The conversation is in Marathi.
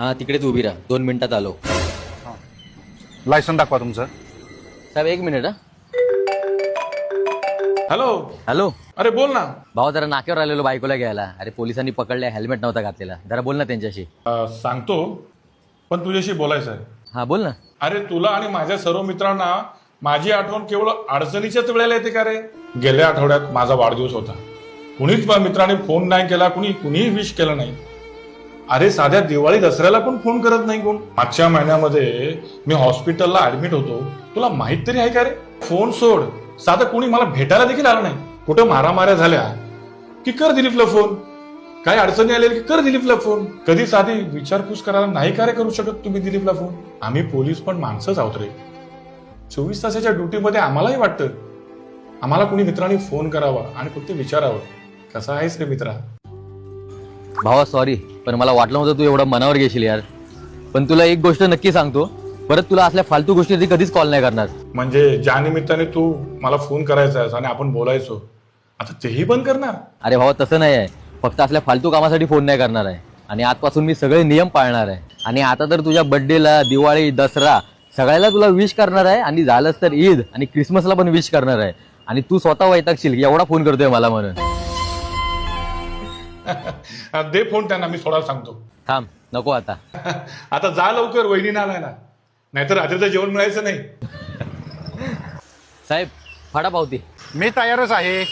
हां तिकडेच उभी राहा, 2 मिनिटात आलो. लायसन दाखवा तुमचं. साहेब 1 मिनिट. हॅलो. हॅलो अरे बोल ना. भाऊ, जरा नाक्यावर आलेलो बायकोला घ्यायला. अरे पोलिसांनी पकडले, हेल्मेट नव्हता घातलेला. जरा बोल ना त्यांच्याशी. सांगतो, पण तुझ्याशी बोलायचं आहे. हां बोल ना. अरे तुला आणि माझ्या सर्व मित्रांना माझी आठवण केवळ अडचणीच्याच वेळेला येते का रे? गेल्या आठवड्यात माझा वाढदिवस होता. कुणीच मित्राने फोन नाही केला, कुणीही विश केलं नाही. अरे साध्या दिवाळी दसऱ्याला पण फोन करत नाही कोण. मागच्या महिन्यामध्ये मी हॉस्पिटलला ऍडमिट होतो. तुला माहित तरी आहे का रे? फोन सोड, साधं कोणी मला भेटायला देखील आलं नाही. कुठं मारामाऱ्या झाल्या की कर दिलीपला फोन, काय अडचणी आल्या की कर दिलीपला फोन. कधी साधी विचारपूस करायला नाही का रे करू शकत तुम्ही दिलीपला फोन? आम्ही पोलीस पण माणसंच आहोत रे. 24 तासाच्या ड्युटीमध्ये आम्हालाही वाटतं आम्हाला कुणी मित्रांनी फोन करावा आणि फक्त विचारावं, कसा आहेस रे मित्रा. भावा सॉरी, पण मला वाटलं नव्हतं तू एवढं मनावर घेशील यार. पण तुला एक गोष्ट नक्की सांगतो, परत तुला असल्या फालतू गोष्टी कधीच कॉल नाही करणार. म्हणजे ज्या निमित्ताने तू मला फोन करायचा आणि आपण बोलायचो, आता तेही बंद करणार? अरे भावा तसं नाही आहे, फक्त असल्या फालतू कामासाठी फोन नाही करणार आहे. आणि आजपासून मी सगळे नियम पाळणार आहे. आणि आता तर तुझ्या बर्थडेला, दिवाळी, दसरा सगळ्याला तुला विश करणार आहे. आणि झालंच तर ईद आणि क्रिसमसला पण विश करणार आहे. आणि तू स्वतः वैतागशील की एवढा फोन करतोय मला म्हणून. दे फोन त्यांना, मी सोडायला सांगतो. थांब, नको आता. आता जा लवकर, वहिनी आणायला, नाहीतर रात्रीचं जेवण मिळायचं नाही. साहेब फाडा पावती. मी तयारच आहे.